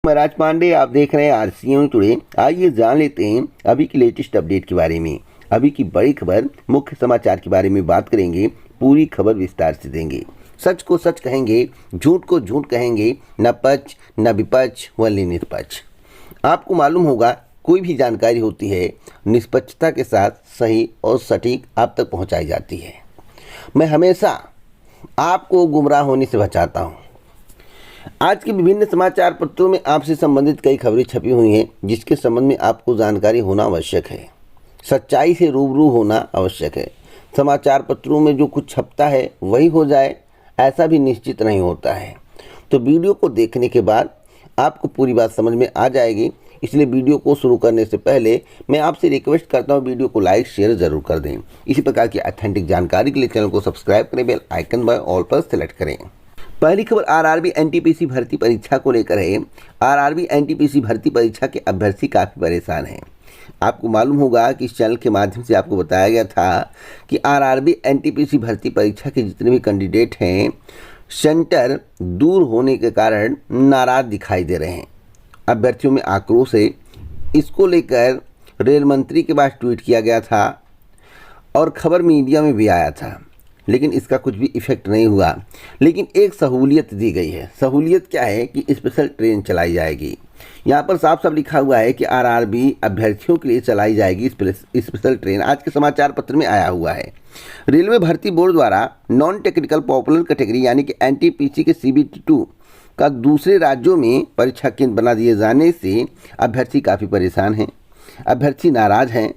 मैं राज पांडे, आप देख रहे हैं आरसीएम टुडे। आइए जान लेते हैं अभी की लेटेस्ट अपडेट के बारे में। अभी की बड़ी खबर, मुख्य समाचार के बारे में बात करेंगे। पूरी खबर विस्तार से देंगे। सच को सच कहेंगे, झूठ को झूठ कहेंगे, न पक्ष न विपक्ष वल्ली निष्पक्ष। आपको मालूम होगा, कोई भी जानकारी होती है निष्पक्षता के साथ सही और सटीक आप तक पहुंचाई जाती है। मैं हमेशा आपको गुमराह होने से बचाता हूं। आज के विभिन्न समाचार पत्रों में आपसे संबंधित कई खबरें छपी हुई हैं, जिसके संबंध में आपको जानकारी होना आवश्यक है। सच्चाई से रूबरू होना आवश्यक है। समाचार पत्रों में जो कुछ छपता है वही हो जाए, ऐसा भी निश्चित नहीं होता है। तो वीडियो को देखने के बाद आपको पूरी बात समझ में आ जाएगी। इसलिए वीडियो को शुरू करने से पहले मैं आपसे रिक्वेस्ट करता हूं, वीडियो को लाइक शेयर ज़रूर कर दें। इसी प्रकार की ऑथेंटिक जानकारी के लिए चैनल को सब्सक्राइब करें, बेल आइकन बाय ऑल पर सेलेक्ट करें। पहली खबर आरआरबी एनटीपीसी भर्ती परीक्षा को लेकर है। आरआरबी एनटीपीसी भर्ती परीक्षा के अभ्यर्थी काफ़ी परेशान हैं। आपको मालूम होगा कि इस चैनल के माध्यम से आपको बताया गया था कि आरआरबी एनटीपीसी भर्ती परीक्षा के जितने भी कैंडिडेट हैं, सेंटर दूर होने के कारण नाराज दिखाई दे रहे हैं। अभ्यर्थियों में आक्रोश है। इसको लेकर रेल मंत्री के पास ट्वीट किया गया था और खबर मीडिया में भी आया था, लेकिन इसका कुछ भी इफेक्ट नहीं हुआ। लेकिन एक सहूलियत दी गई है। सहूलियत क्या है कि स्पेशल ट्रेन चलाई जाएगी। यहाँ पर साफ साफ लिखा हुआ है कि आरआरबी अभ्यर्थियों के लिए चलाई जाएगी स्पेशल ट्रेन। आज के समाचार पत्र में आया हुआ है। रेलवे भर्ती बोर्ड द्वारा नॉन टेक्निकल पॉपुलर कैटेगरी यानी कि एनटीपीसी के CBT2 का दूसरे राज्यों में परीक्षा केंद्र बना दिए जाने से अभ्यर्थी काफ़ी परेशान हैं। अभ्यर्थी नाराज हैं।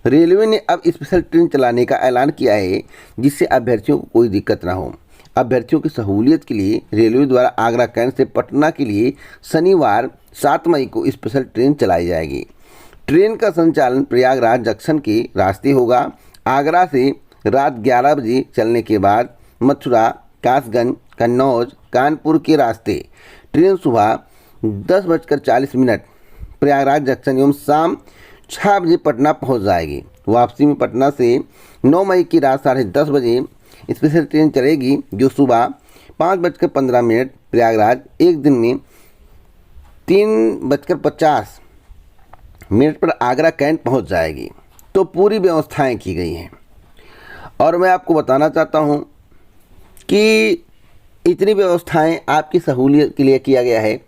रेलवे ने अब स्पेशल ट्रेन चलाने का ऐलान किया है, जिससे अभ्यर्थियों को कोई दिक्कत ना हो। अभ्यर्थियों की सहूलियत के लिए रेलवे द्वारा आगरा कैंट से पटना के लिए शनिवार 7 मई को स्पेशल ट्रेन चलाई जाएगी। ट्रेन का संचालन प्रयागराज जंक्शन के रास्ते होगा। आगरा से रात 11 बजे चलने के बाद मथुरा, कासगंज, कन्नौज, कानपुर के रास्ते ट्रेन सुबह 10:40 प्रयागराज जंक्शन एवं शाम 6 बजे पटना पहुंच जाएगी। वापसी में पटना से 9 मई की रात 10:30 बजे स्पेशल ट्रेन चलेगी, जो सुबह 5:15 प्रयागराज, एक दिन में 3:50 पर आगरा कैंट पहुंच जाएगी। तो पूरी व्यवस्थाएं की गई हैं और मैं आपको बताना चाहता हूं कि इतनी व्यवस्थाएं आपकी सहूलियत के लिए किया गया है।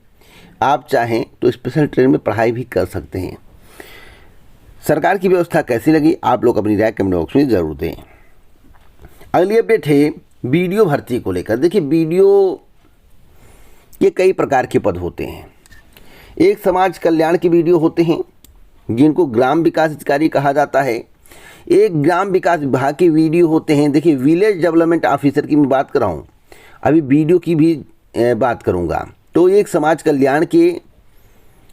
आप चाहें तो स्पेशल ट्रेन में पढ़ाई भी कर सकते हैं। सरकार की व्यवस्था कैसी लगी, आप लोग अपनी राय कमेंट बॉक्स में ज़रूर दें। अगली अपडेट है वीडियो भर्ती को लेकर। देखिए, वीडियो के कई प्रकार के पद होते हैं। एक समाज कल्याण के वीडियो होते हैं, जिनको ग्राम विकास अधिकारी कहा जाता है। एक ग्राम विकास विभाग के वीडियो होते हैं। देखिए, विलेज डेवलपमेंट ऑफिसर की मैं बात कर रहा हूँ, अभी वीडियो की भी बात करूँगा। तो एक समाज कल्याण के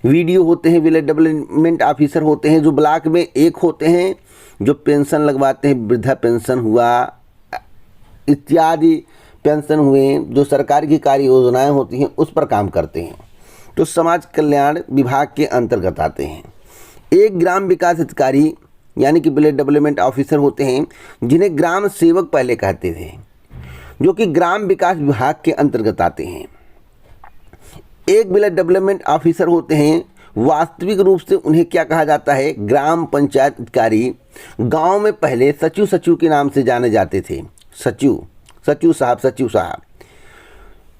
वीडियो होते हैं, विलेज डेवलपमेंट ऑफिसर होते हैं, जो ब्लॉक में एक होते हैं, जो पेंशन लगवाते हैं, वृद्धा पेंशन हुआ इत्यादि पेंशन हुए, जो सरकार की कार्य योजनाएं होती हैं उस पर काम करते हैं, तो समाज कल्याण विभाग के अंतर्गत आते हैं। एक ग्राम विकास अधिकारी यानी कि विलेज डेवलपमेंट ऑफिसर होते हैं, जिन्हें ग्राम सेवक पहले कहते थे, जो कि ग्राम विकास विभाग के अंतर्गत आते हैं। एक विलेज डेवलपमेंट ऑफिसर होते हैं, वास्तविक रूप से उन्हें क्या कहा जाता है, ग्राम पंचायत अधिकारी। गांव में पहले सचिव के नाम से जाने जाते थे, सचिव साहब,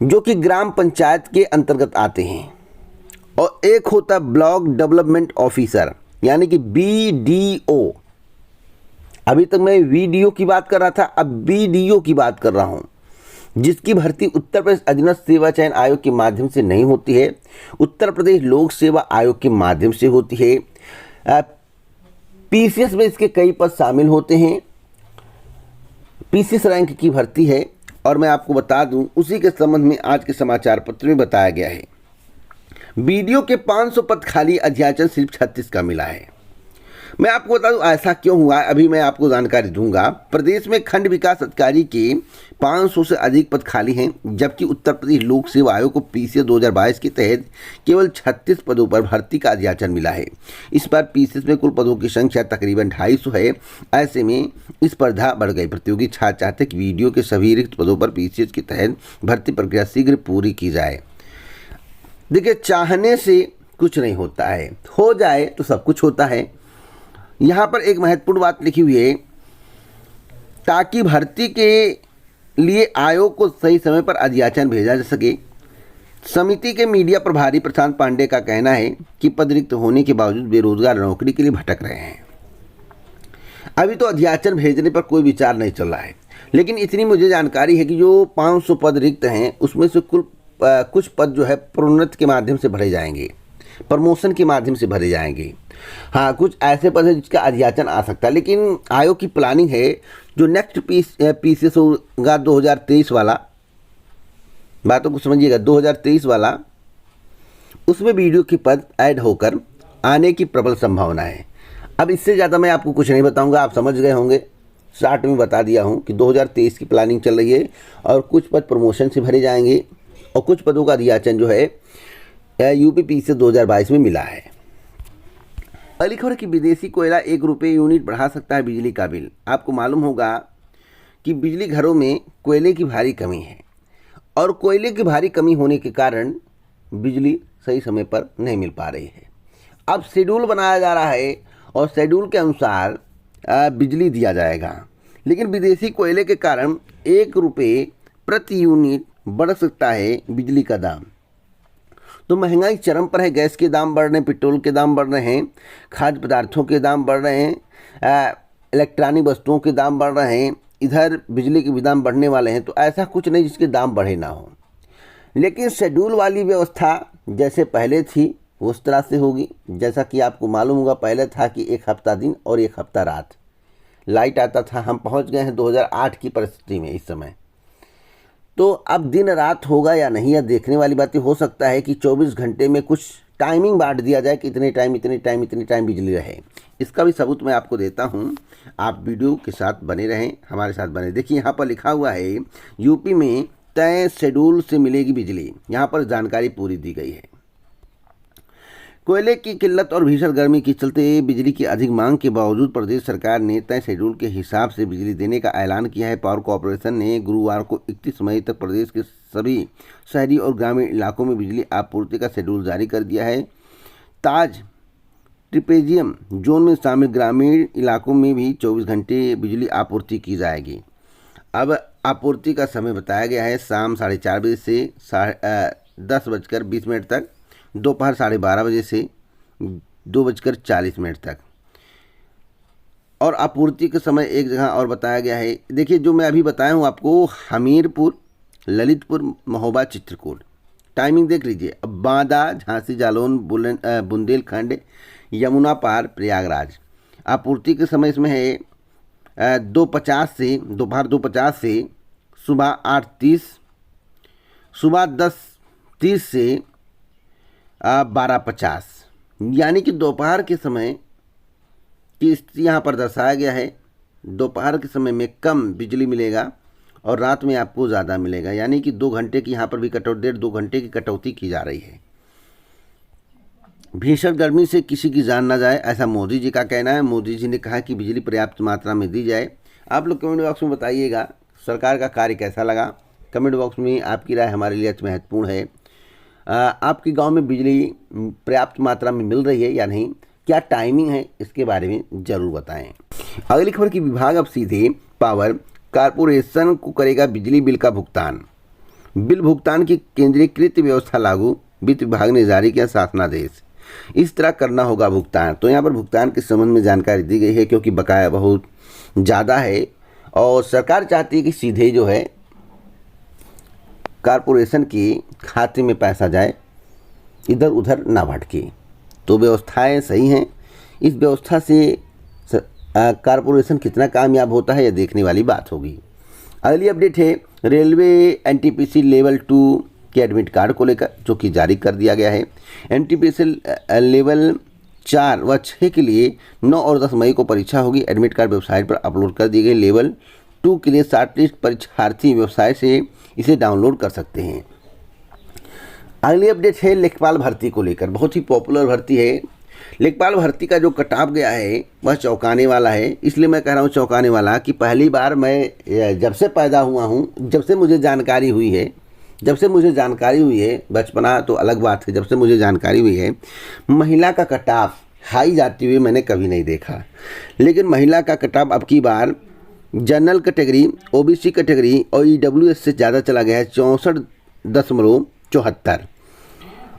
जो कि ग्राम पंचायत के अंतर्गत आते हैं। और एक होता ब्लॉक डेवलपमेंट ऑफिसर यानी कि BDO। अभी तक मैं वीडियो की बात कर रहा था, अब BDO की बात कर रहा हूं, जिसकी भर्ती उत्तर प्रदेश अधीनस्थ सेवा चयन आयोग के माध्यम से नहीं होती है, उत्तर प्रदेश लोक सेवा आयोग के माध्यम से होती है। PCS में इसके कई पद शामिल होते हैं। PCS रैंक की भर्ती है और मैं आपको बता दूं, उसी के संबंध में आज के समाचार पत्र में बताया गया है। BDO के 500 पद खाली, अध्याचन सिर्फ 36 का मिला है। मैं आपको बता दूं ऐसा क्यों हुआ, अभी मैं आपको जानकारी दूंगा। प्रदेश में खंड विकास अधिकारी के 500 से अधिक पद खाली हैं, जबकि उत्तर प्रदेश लोक सेवा आयोग को PCS 2022 के तहत केवल 36 पदों पर भर्ती का अध्याचन मिला है। इस बार PCS में कुल पदों की संख्या तकरीबन 250 है। ऐसे में स्पर्धा बढ़ गई। प्रतियोगी छात्र चाहते कि वीडियो के सभी रिक्त पदों पर PCS के तहत भर्ती प्रक्रिया शीघ्र पूरी की जाए। देखिए, चाहने से कुछ नहीं होता है, हो जाए तो सब कुछ होता है। यहाँ पर एक महत्वपूर्ण बात लिखी हुई है, ताकि भर्ती के लिए आयोग को सही समय पर अधियाचन भेजा जा सके। समिति के मीडिया प्रभारी प्रशांत पांडे का कहना है कि पद रिक्त होने के बावजूद बेरोजगार नौकरी के लिए भटक रहे हैं। अभी तो अधियाचन भेजने पर कोई विचार नहीं चल रहा है, लेकिन इतनी मुझे जानकारी है कि जो 500 पद रिक्त हैं उसमें से कुछ पद जो है प्रोन्नति के माध्यम से भरे जाएंगे, प्रमोशन के माध्यम से भरे जाएंगे। हाँ, कुछ ऐसे पद है जिसका अधियाचन आ सकता है, लेकिन आयोग की प्लानिंग है जो नेक्स्ट पीसीएस होगा 2023 वाला, बातों को समझिएगा, 2023 वाला, उसमें वीडियो के पद ऐड होकर आने की प्रबल संभावना है। अब इससे ज़्यादा मैं आपको कुछ नहीं बताऊंगा, आप समझ गए होंगे। स्टार्ट में बता दिया हूं कि 2023 की प्लानिंग चल रही है और कुछ पद प्रमोशन से भरे जाएंगे और कुछ पदों का अधियाचन जो है यूपी से 2022 में मिला है। अगली खबर कि विदेशी कोयला 1 रुपये यूनिट बढ़ा सकता है बिजली का बिल। आपको मालूम होगा कि बिजली घरों में कोयले की भारी कमी है और कोयले की भारी कमी होने के कारण बिजली सही समय पर नहीं मिल पा रही है। अब शेड्यूल बनाया जा रहा है और शेड्यूल के अनुसार बिजली दिया जाएगा, लेकिन विदेशी कोयले के कारण 1 रुपये प्रति यूनिट बढ़ सकता है बिजली का दाम। तो महंगाई चरम पर है, गैस के दाम बढ़ रहे हैं, पेट्रोल के दाम बढ़ रहे हैं, खाद्य पदार्थों के दाम बढ़ रहे हैं, इलेक्ट्रॉनिक वस्तुओं के दाम बढ़ रहे हैं, इधर बिजली के भी दाम बढ़ने वाले हैं। तो ऐसा कुछ नहीं जिसके दाम बढ़े ना हो, लेकिन शेड्यूल वाली व्यवस्था जैसे पहले थी उस तरह से होगी। जैसा कि आपको मालूम होगा, पहले था कि 1 हफ्ता दिन और 1 हफ्ता रात लाइट आता था। हम पहुंच गए हैं 2008 की परिस्थिति में इस समय। तो अब दिन रात होगा या नहीं, या देखने वाली बात हो सकता है कि 24 घंटे में कुछ टाइमिंग बांट दिया जाए कि इतने टाइम बिजली रहे। इसका भी सबूत मैं आपको देता हूं, आप वीडियो के साथ बने रहें, हमारे साथ बने। देखिए, यहाँ पर लिखा हुआ है यूपी में तय शेड्यूल से मिलेगी बिजली। यहाँ पर जानकारी पूरी दी गई है। कोयले की किल्लत और भीषण गर्मी के चलते बिजली की अधिक मांग के बावजूद प्रदेश सरकार ने तय शेड्यूल के हिसाब से बिजली देने का ऐलान किया है। पावर कॉर्पोरेशन ने गुरुवार को 31 मई तक प्रदेश के सभी शहरी और ग्रामीण इलाकों में बिजली आपूर्ति का शेड्यूल जारी कर दिया है। ताज ट्रिपेजियम जोन में शामिल ग्रामीण इलाकों में भी 24 घंटे बिजली आपूर्ति की जाएगी। अब आपूर्ति का समय बताया गया है शाम 4:30 बजे से 10:20 तक, दोपहर 12:30 बजे से 2:40 तक। और आपूर्ति के समय एक जगह और बताया गया है। देखिए, जो मैं अभी बताया हूँ आपको, हमीरपुर, ललितपुर, महोबा, चित्रकूट। टाइमिंग देख लीजिए। अब बांदा, झांसी, जालौन, बुंदेलखंड, यमुना पार, प्रयागराज। आपूर्ति के समय इसमें है 2:50 से दोपहर 2:50 से सुबह 8:30, सुबह 10:30 से 12:50, यानी कि दोपहर के समय की स्थिति यहाँ पर दर्शाया गया है। दोपहर के समय में कम बिजली मिलेगा और रात में आपको ज़्यादा मिलेगा, यानी कि 2 घंटे की यहाँ पर भी कटौती, 1.5-2 घंटे की कटौती की जा रही है। भीषण गर्मी से किसी की जान ना जाए, ऐसा मोदी जी का कहना है। मोदी जी ने कहा कि बिजली पर्याप्त मात्रा में दी जाए। आप लोग कमेंट बॉक्स में बताइएगा सरकार का कार्य कैसा लगा। कमेंट बॉक्स में आपकी राय हमारे लिए अति महत्वपूर्ण है। आपके गांव में बिजली पर्याप्त मात्रा में मिल रही है या नहीं, क्या टाइमिंग है, इसके बारे में ज़रूर बताएं। अगली खबर की विभाग अब सीधे पावर कारपोरेशन को करेगा बिजली बिल का भुगतान। बिल भुगतान की केंद्रीकृत व्यवस्था लागू, वित्त विभाग ने जारी किया शासनादेश। इस तरह करना होगा भुगतान। तो यहाँ पर भुगतान के संबंध में जानकारी दी गई है, क्योंकि बकाया बहुत ज़्यादा है और सरकार चाहती है कि सीधे जो है कारपोरेशन के खाते में पैसा जाए, इधर उधर ना भटके। तो व्यवस्थाएं सही हैं। इस व्यवस्था से कारपोरेशन कितना कामयाब होता है, यह देखने वाली बात होगी। अगली अपडेट है रेलवे एनटीपीसी लेवल 2 के एडमिट कार्ड को लेकर, जो कि जारी कर दिया गया है। एनटीपीसी लेवल 4 व 6 के लिए 9 और 10 मई को परीक्षा होगी। एडमिट कार्ड वेबसाइट पर अपलोड कर दिए गए। लेवल 2 के लिए शॉर्टलिस्ट परीक्षार्थी वेबसाइट से इसे डाउनलोड कर सकते हैं। अगली अपडेट है लेखपाल भर्ती को लेकर। बहुत ही पॉपुलर भर्ती है। लेखपाल भर्ती का जो कट ऑफ गया है वह चौंकाने वाला है। इसलिए मैं कह रहा हूँ चौंकाने वाला कि पहली बार मैं जब से पैदा हुआ हूँ, जब से मुझे जानकारी हुई है, जब से मुझे जानकारी हुई है, बचपना तो अलग बात है, जब से मुझे जानकारी हुई है, महिला का कट ऑफ हाई जाती हुई मैंने कभी नहीं देखा। लेकिन महिला का कट ऑफ अब की बार जनरल कैटेगरी, ओबीसी कैटेगरी और ईडब्ल्यूएस से ज़्यादा चला गया है, 64.74।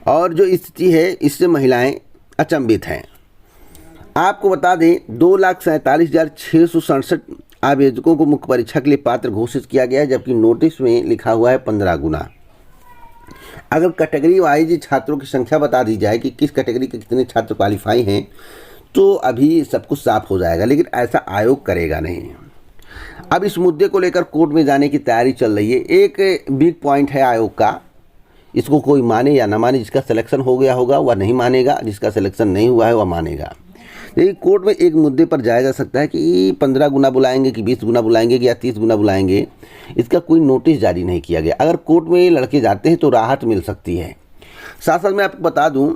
और जो स्थिति है इससे महिलाएं अचंभित हैं। आपको बता दें 2,47,667 आवेदकों को मुख्य परीक्षा के लिए पात्र घोषित किया गया है, जबकि नोटिस में लिखा हुआ है 15 गुना। अगर कैटेगरी वाइज छात्रों की संख्या बता दी जाए कि किस कैटेगरी के कितने छात्र क्वालिफाई हैं तो अभी सब कुछ साफ हो जाएगा, लेकिन ऐसा आयोग करेगा नहीं। अब इस मुद्दे को लेकर कोर्ट में जाने की तैयारी चल रही है। एक बिग पॉइंट है आयोग का, इसको कोई माने या ना माने, जिसका सिलेक्शन हो गया होगा वह नहीं मानेगा, जिसका सिलेक्शन नहीं हुआ है वह मानेगा। लेकिन कोर्ट में एक मुद्दे पर जाया जा सकता है कि 15 गुना बुलाएंगे कि 20 गुना बुलाएंगे कि या 30 गुना बुलाएंगे, इसका कोई नोटिस जारी नहीं किया गया। अगर कोर्ट में लड़के जाते हैं तो राहत मिल सकती है। साथ साथ मैं आपको बता दूं,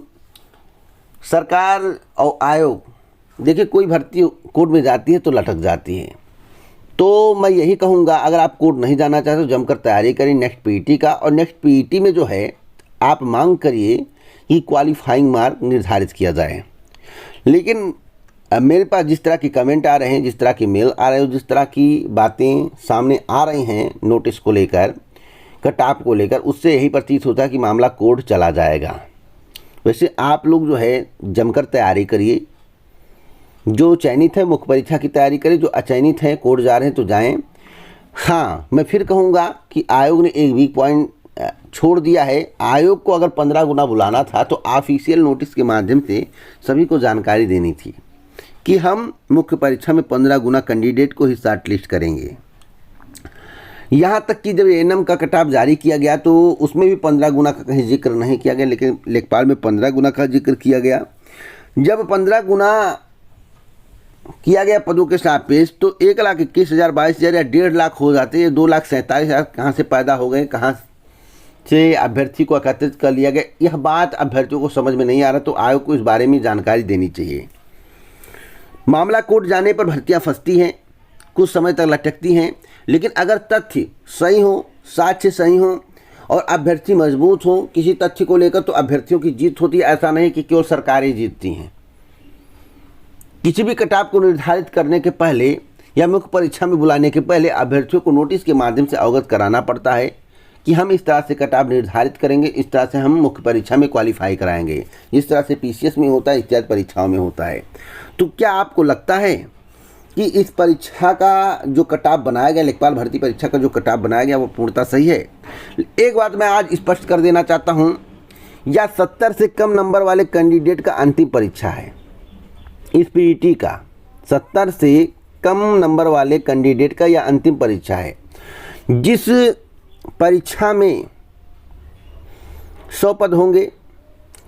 सरकार और आयोग, देखिए कोई भर्ती कोर्ट में जाती है तो लटक जाती है। तो मैं यही कहूँगा, अगर आप कोर्ट नहीं जाना चाहते तो जमकर तैयारी करें नेक्स्ट पीईटी का, और नेक्स्ट पीईटी में जो है आप मांग करिए कि क्वालिफाइंग मार्क निर्धारित किया जाए। लेकिन मेरे पास जिस तरह की कमेंट आ रहे हैं, जिस तरह की मेल आ रहे हैं, जिस तरह की बातें सामने आ रही हैं नोटिस को लेकर, कट ऑफ को लेकर, उससे यही प्रतीत होता है कि मामला कोर्ट चला जाएगा। वैसे आप लोग जो है जमकर तैयारी करिए, जो चयनित है मुख्य परीक्षा की तैयारी करें, जो अचयनित है कोर्ट जा रहे हैं तो जाएं। हाँ, मैं फिर कहूँगा कि आयोग ने एक वीक पॉइंट छोड़ दिया है। आयोग को अगर 15 गुना बुलाना था तो ऑफिशियल नोटिस के माध्यम से सभी को जानकारी देनी थी कि हम मुख्य परीक्षा में 15 गुना कैंडिडेट को ही शॉर्ट लिस्ट करेंगे। यहाँ तक कि जब एएनएम का कट ऑफ जारी किया गया तो उसमें भी 15 गुना का कहीं जिक्र नहीं किया गया, लेकिन लेखपाल में 15 गुना का जिक्र किया गया। जब 15 गुना किया गया पदों के सापेक्ष तो 1,21,000, 22,000 या 1.5 लाख हो जाते। ये 2,47,000 कहाँ से पैदा हो गए, कहाँ से अभ्यर्थी को एकत्रित कर लिया गया, यह बात अभ्यर्थियों को समझ में नहीं आ रहा। तो आयोग को इस बारे में जानकारी देनी चाहिए। मामला कोर्ट जाने पर भर्तियां फंसती हैं, कुछ समय तक लटकती हैं, लेकिन अगर तथ्य सही हो, साक्ष्य सही हो और अभ्यर्थी मजबूत हो किसी तथ्य को लेकर तो अभ्यर्थियों की जीत होती है। ऐसा नहीं कि केवल सरकारें जीतती हैं। किसी भी कट ऑफ को निर्धारित करने के पहले या मुख्य परीक्षा में बुलाने के पहले अभ्यर्थियों को नोटिस के माध्यम से अवगत कराना पड़ता है कि हम इस तरह से कट ऑफ निर्धारित करेंगे, इस तरह से हम मुख्य परीक्षा में क्वालिफाई कराएंगे, जिस तरह से पीसीएस में होता है, इत्यादि परीक्षाओं में होता है। तो क्या आपको लगता है कि इस परीक्षा का जो कट ऑफ बनाया गया, लेखपाल भर्ती परीक्षा का जो कट ऑफ बनाया गया वो पूर्णतः सही है? एक बात मैं आज स्पष्ट कर देना चाहता हूँ, या 70 से कम नंबर वाले कैंडिडेट का अंतिम परीक्षा है इस पीईटी का। 70 से कम नंबर वाले कैंडिडेट का यह अंतिम परीक्षा है। जिस परीक्षा में 100 पद होंगे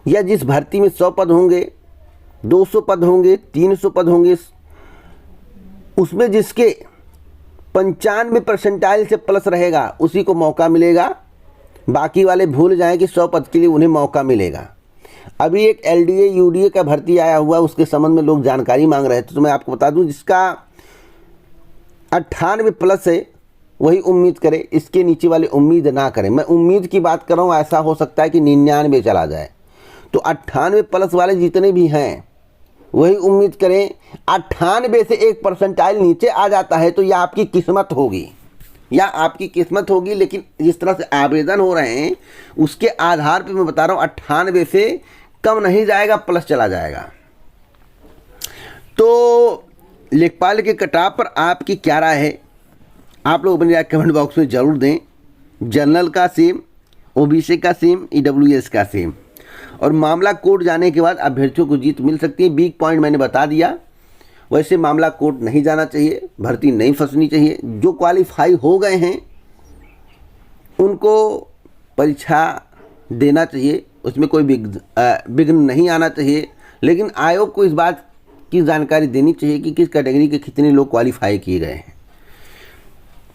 या जिस भर्ती में 100 पद होंगे, 200 पद होंगे, 300 पद होंगे, उसमें जिसके 95 परसेंटाइल से प्लस रहेगा उसी को मौका मिलेगा। बाकी वाले भूल जाएं कि 100 पद के लिए उन्हें मौका मिलेगा। अभी एक एलडीए यूडीए का भर्ती आया हुआ, उसके संबंध में लोग जानकारी मांग रहे थे, तो मैं आपको बता दूं जिसका 98 प्लस है वही उम्मीद करे, इसके नीचे वाले उम्मीद ना करें। मैं उम्मीद की बात कर रहा हूँ, ऐसा हो सकता है कि 99 चला जाए। तो 98 प्लस वाले जितने भी हैं वही उम्मीद करें। 98 से 1 परसेंटाइल नीचे आ जाता है तो यह आपकी किस्मत होगी, या आपकी किस्मत होगी। लेकिन जिस तरह से आवेदन हो रहे हैं उसके आधार पर मैं बता रहा हूँ 98 से कम नहीं जाएगा, प्लस चला जाएगा। तो लेखपाल के कट ऑफ पर आपकी क्या राय है? आप लोग अपनी राय कमेंट बॉक्स में ज़रूर दें। जनरल का सेम, ओबीसी का सेम, ईडब्ल्यूएस का सेम। और मामला कोर्ट जाने के बाद अभ्यर्थियों को जीत मिल सकती है। बिग पॉइंट मैंने बता दिया। वैसे मामला कोर्ट नहीं जाना चाहिए, भर्ती नहीं फंसनी चाहिए। जो क्वालिफाई हो गए हैं उनको परीक्षा देना चाहिए, उसमें कोई विघ्न नहीं आना चाहिए। लेकिन आयोग को इस बात की जानकारी देनी चाहिए कि किस कैटेगरी के कितने लोग क्वालिफाई किए गए हैं।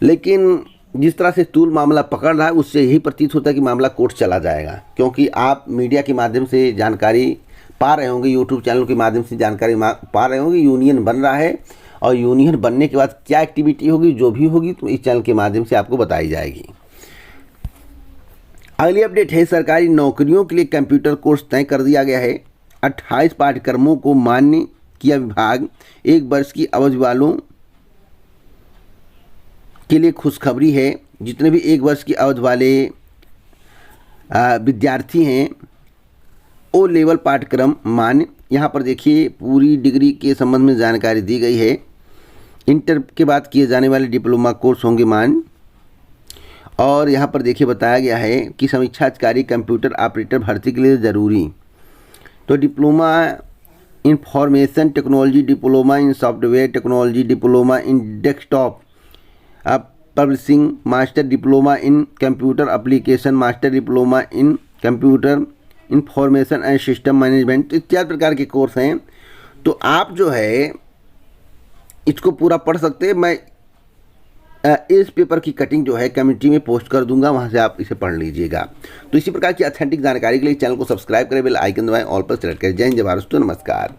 लेकिन जिस तरह से तूल मामला पकड़ रहा है उससे यही प्रतीत होता है कि मामला कोर्ट चला जाएगा, क्योंकि आप मीडिया के माध्यम से जानकारी पा रहे होंगे, यूट्यूब चैनल के माध्यम से जानकारी पा रहे होंगे। यूनियन बन रहा है और यूनियन बनने के बाद क्या एक्टिविटी होगी, जो भी होगी तो इस चैनल के माध्यम से आपको बताई जाएगी। अगली अपडेट है, सरकारी नौकरियों के लिए कंप्यूटर कोर्स तय कर दिया गया है। 28 पाठ्यक्रमों को मान्य किया विभाग। 1 वर्ष की अवधि वालों के लिए खुशखबरी है। जितने भी 1 वर्ष की अवधि वाले विद्यार्थी हैं ओ लेवल पाठ्यक्रम मान्य। यहाँ पर देखिए पूरी डिग्री के संबंध में जानकारी दी गई है। इंटर के बाद किए जाने वाले डिप्लोमा कोर्स होंगे मान्य। और यहाँ पर देखिए बताया गया है कि समीक्षा अधिकारी कंप्यूटर ऑपरेटर भर्ती के लिए ज़रूरी। तो diploma information technology, diploma in software technology, diploma in desktop publishing, master diploma in computer application, master diploma in computer information and system management इत्यादि प्रकार के कोर्स हैं। तो आप जो है इसको पूरा पढ़ सकते हैं। मैं इस पेपर की कटिंग जो है कम्युनिटी में पोस्ट कर दूंगा, वहां से आप इसे पढ़ लीजिएगा। तो इसी प्रकार की ऑथेंटिक जानकारी के लिए चैनल को सब्सक्राइब करें, बेल आइकन दबाएं, ऑल पर सेलेक्ट करें। जय हिंद, जय भारत, नमस्कार।